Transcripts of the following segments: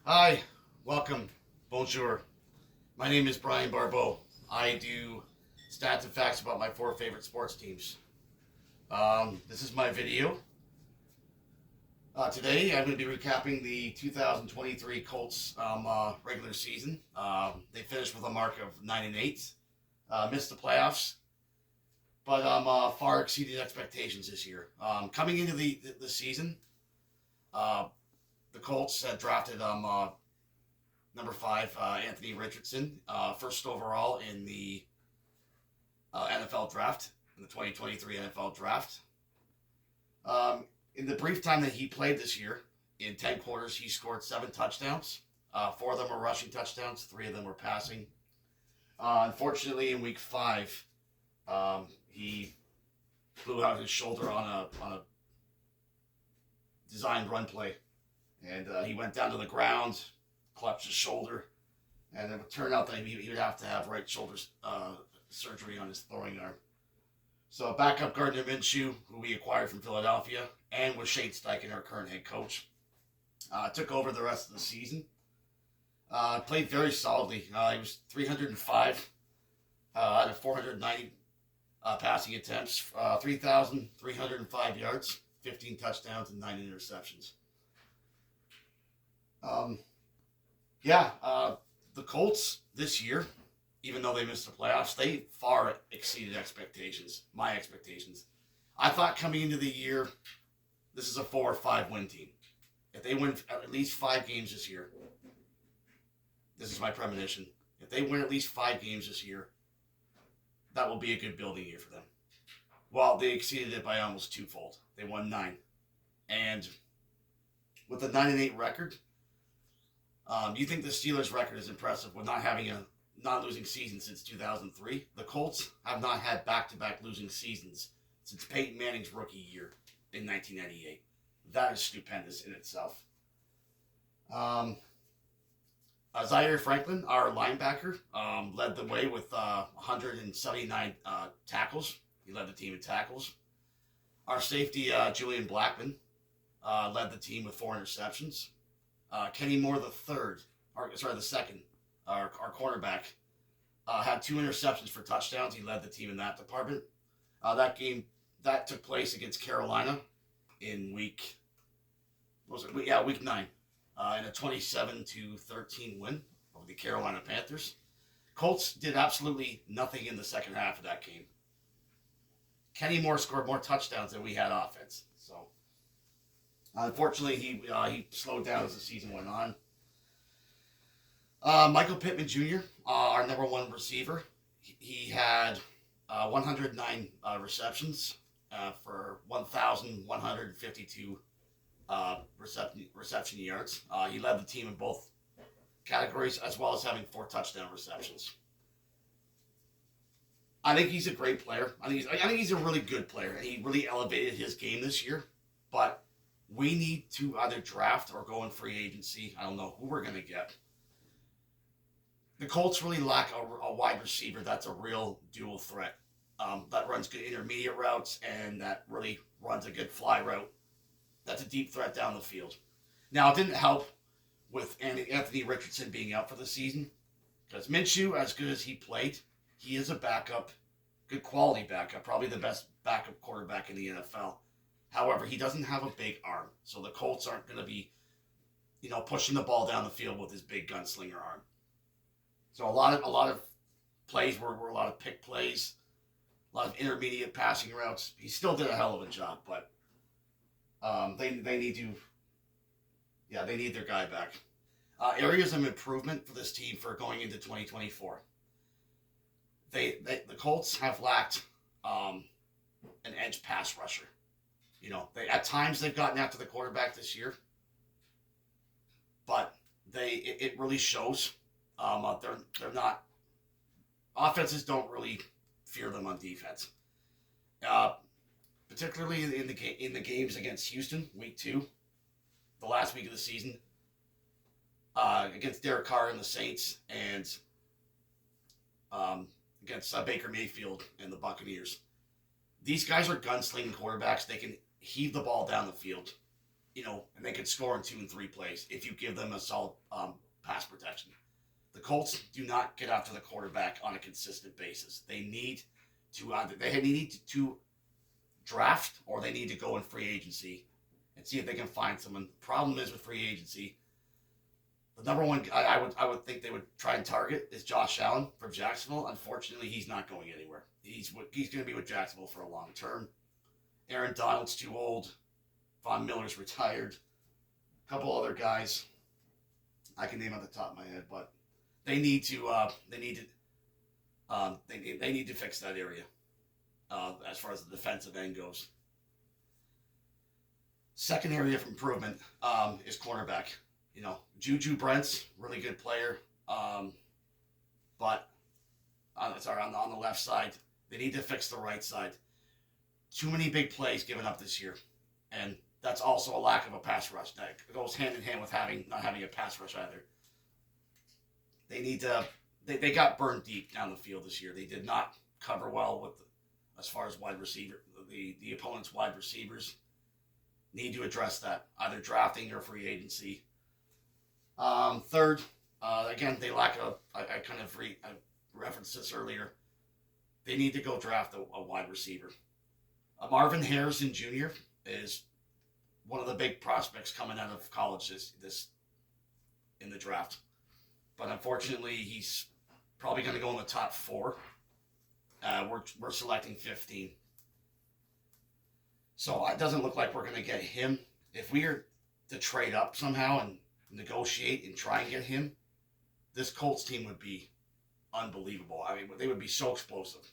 Hi, welcome, bonjour. My name is Brian Barbeau. I do stats and facts about my 4 favorite sports teams. This is my video. Today I'm going to be recapping the 2023 Colts regular season. They finished with a mark of 9-8, missed the playoffs, but far exceeded expectations this year. Coming into the season, the Colts had drafted number 5, Anthony Richardson, first overall in the NFL draft, in the 2023 NFL draft. In the brief time that he played this year, in 10 quarters, he scored 7 touchdowns. 4 of them were rushing touchdowns, 3 of them were passing. Unfortunately, in week 5, he blew out his shoulder on a designed run play. And he went down to the ground, clutched his shoulder, and it would turn out that he would have to have right shoulder surgery on his throwing arm. So backup Gardner Minshew, who we acquired from Philadelphia, and with Shane Steichen, our current head coach, took over the rest of the season. Played very solidly. He was 305 out of 490 passing attempts, 3,305 yards, 15 touchdowns, and 9 interceptions. The Colts this year, even though they missed the playoffs, they far exceeded expectations, my expectations. I thought coming into the year, this is a 4 or 5 win team. If they win at least 5 games this year, this is my premonition. If they win at least 5 games this year, that will be a good building year for them. Well, they exceeded it by almost twofold. They won 9. And with a 9-8 record, you think the Steelers' record is impressive with not having a non-losing season since 2003. The Colts have not had back-to-back losing seasons since Peyton Manning's rookie year in 1998. That is stupendous in itself. Zaire Franklin, our linebacker, led the way with 179 tackles. He led the team in tackles. Our safety, Julian Blackman, led the team with 4 interceptions. Kenny Moore the second, our cornerback, had 2 interceptions for touchdowns. He led the team in that department. That took place against Carolina in week 9, in a 27-13 win over the Carolina Panthers. Colts did absolutely nothing in the second half of that game. Kenny Moore scored more touchdowns than we had offense. So, unfortunately, he slowed down as the season went on. Michael Pittman Jr., our number 1 receiver, he had 109 receptions for 1,152 reception yards. He led the team in both categories, as well as having 4 touchdown receptions. I think he's a great player. I think he's a really good player, and he really elevated his game this year. But we need to either draft or go in free agency. I don't know who we're going to get. The Colts really lack a wide receiver that's a real dual threat, that runs good intermediate routes and that really runs a good fly route. That's a deep threat down the field. Now, it didn't help with Anthony Richardson being out for the season, because Minshew, as good as he played, he is a backup, good quality backup, probably the best backup quarterback in the NFL. However, he doesn't have a big arm, so the Colts aren't going to be, pushing the ball down the field with his big gunslinger arm. So a lot of plays were a lot of pick plays, a lot of intermediate passing routes. He still did a hell of a job, but they need their guy back. Areas of improvement for this team for going into 2024. The Colts have lacked an edge pass rusher. At times they've gotten after the quarterback this year, but it really shows. They're not. Offenses don't really fear them on defense. Particularly in the games against Houston, week 2, the last week of the season, against Derek Carr and the Saints, and against Baker Mayfield and the Buccaneers. These guys are gunslinging quarterbacks. They can heave the ball down the field and they can score in 2 and 3 plays if you give them a solid pass protection. The Colts do not get after the quarterback on a consistent basis. They need to draft, or they need to go in free agency and see if they can find someone. The problem is with free agency, the number one guy I would think they would try and target is Josh Allen from Jacksonville. Unfortunately, he's not going anywhere. He's going to be with Jacksonville for a long term. Aaron Donald's too old. Von Miller's retired. A couple other guys I can name off the top of my head, but they need to fix that area as far as the defensive end goes. Second area of improvement is cornerback. Juju Brent's really good player, but on the left side, they need to fix the right side. Too many big plays given up this year, and that's also a lack of a pass rush. That goes hand in hand with not having a pass rush either. They need to. They got burned deep down the field this year. They did not cover well as far as wide receiver. The opponent's wide receivers need to address that, either drafting or free agency. Third, again, they lack I referenced this earlier. They need to go draft a wide receiver. Marvin Harrison Jr. is one of the big prospects coming out of college this in the draft. But unfortunately, he's probably going to go in the top 4. We're selecting 15. So it doesn't look like we're going to get him. If we are to trade up somehow and negotiate and try and get him, this Colts team would be unbelievable. I mean, they would be so explosive.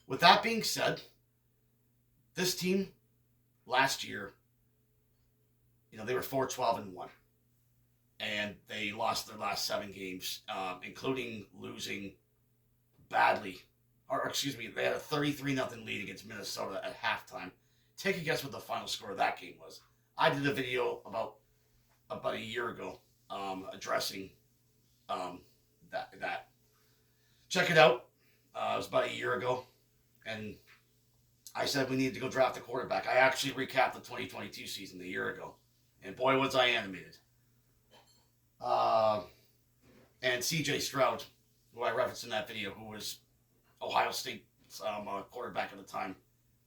With that being said, this team last year, they were 4-12-1. And they lost their last 7 games, including losing badly. They had a 33-0 lead against Minnesota at halftime. Take a guess what the final score of that game was. I did a video about a year ago addressing that. Check it out. It was about a year ago. And I said we needed to go draft a quarterback. I actually recapped the 2022 season a year ago. And boy, was I animated. And C.J. Stroud, who I referenced in that video, who was Ohio State's quarterback at the time,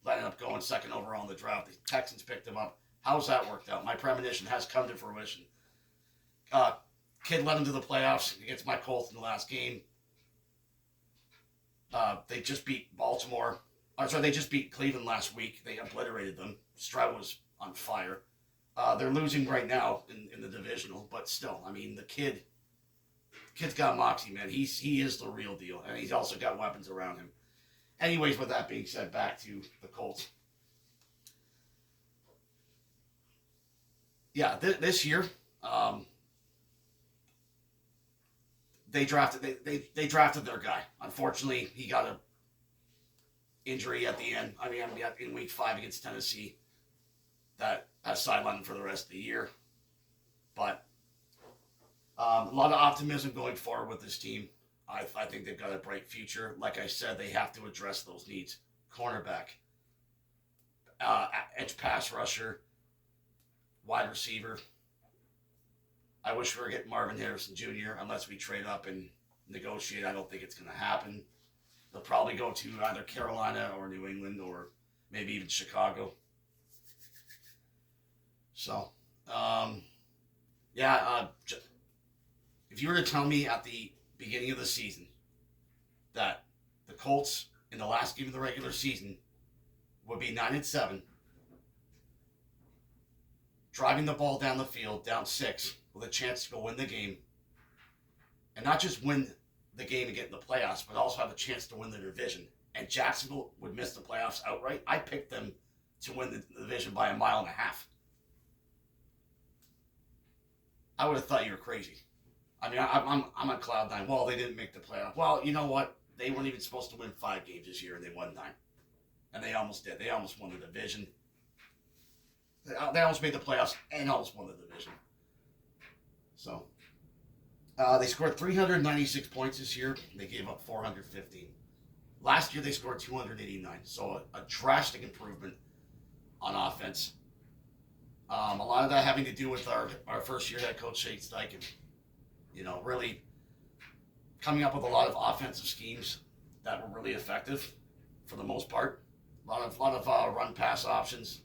ended up going 2nd overall in the draft. The Texans picked him up. How's that worked out? My premonition has come to fruition. Kid led him to the playoffs against my Colts in the last game. They just beat Baltimore. They just beat Cleveland last week. They obliterated them. Stroud was on fire. They're losing right now in the divisional, but still, I mean, the kid's got moxie, man. He is the real deal, and he's also got weapons around him. Anyways, with that being said, back to the Colts. Yeah, this year, they drafted their guy. Unfortunately, he got an injury at the end. In week 5 against Tennessee, that has sidelined him for the rest of the year. But a lot of optimism going forward with this team. I think they've got a bright future. Like I said, they have to address those needs. Cornerback, edge pass rusher, wide receiver. I wish we were getting Marvin Harrison Jr. unless we trade up and negotiate. I don't think it's going to happen. They'll probably go to either Carolina or New England or maybe even Chicago. So, if you were to tell me at the beginning of the season that the Colts in the last game of the regular season would be 9-7, driving the ball down the field, down 6, with a chance to go win the game, and not just win the game and get in the playoffs, but also have a chance to win the division, and Jacksonville would miss the playoffs outright, I picked them to win the division by 1.5 miles. I would have thought you were crazy. I mean, I'm on cloud 9. Well, they didn't make the playoff. Well, you know what? They weren't even supposed to win 5 games this year, and they won 9. And they almost did. They almost won the division. They almost made the playoffs and almost won the division. So, they scored 396 points this year. They gave up 415. Last year, they scored 289. So, a drastic improvement on offense. A lot of that having to do with our first year head coach, Shane Steichen. Really coming up with a lot of offensive schemes that were really effective for the most part. A lot of run pass options.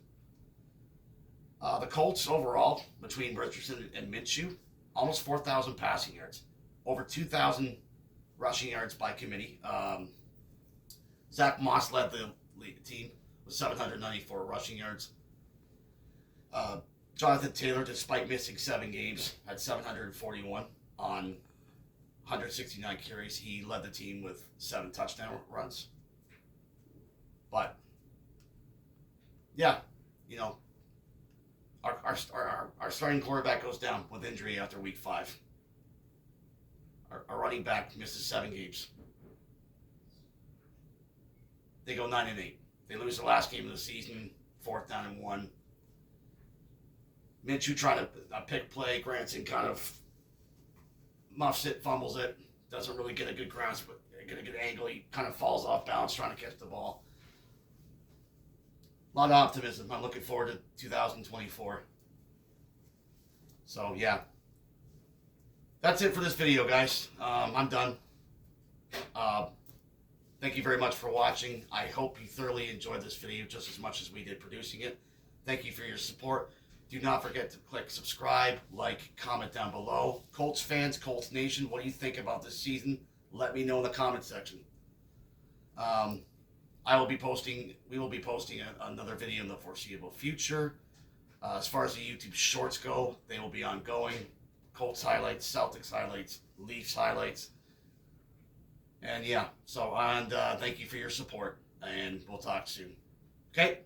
The Colts overall, between Richardson and Minshew, almost 4,000 passing yards, over 2,000 rushing yards by committee. Zach Moss led the team with 794 rushing yards. Jonathan Taylor, despite missing 7 games, had 741 on 169 carries. He led the team with 7 touchdown runs. But yeah, our starting quarterback goes down with injury after week 5. Our running back misses 7 games. They go 9-8. They lose the last game of the season, 4th down and 1. Minshew trying to pick play. Granson kind of muffs it, fumbles it, doesn't really get a good grasp, but get a good angle. He kind of falls off balance trying to catch the ball. A lot of optimism. I'm looking forward to 2024. So yeah, that's it for this video, guys. I'm done. Thank you very much for watching. I hope you thoroughly enjoyed this video just as much as we did producing it. Thank you for your support. Do not forget to click subscribe, like, comment down below. Colts fans, Colts Nation, what do you think about this season? Let me know in the comment section. We will be posting another video in the foreseeable future. As far as the YouTube shorts go, they will be ongoing. Colts highlights, Celtics highlights, Leafs highlights. And yeah, thank you for your support, and we'll talk soon. Okay?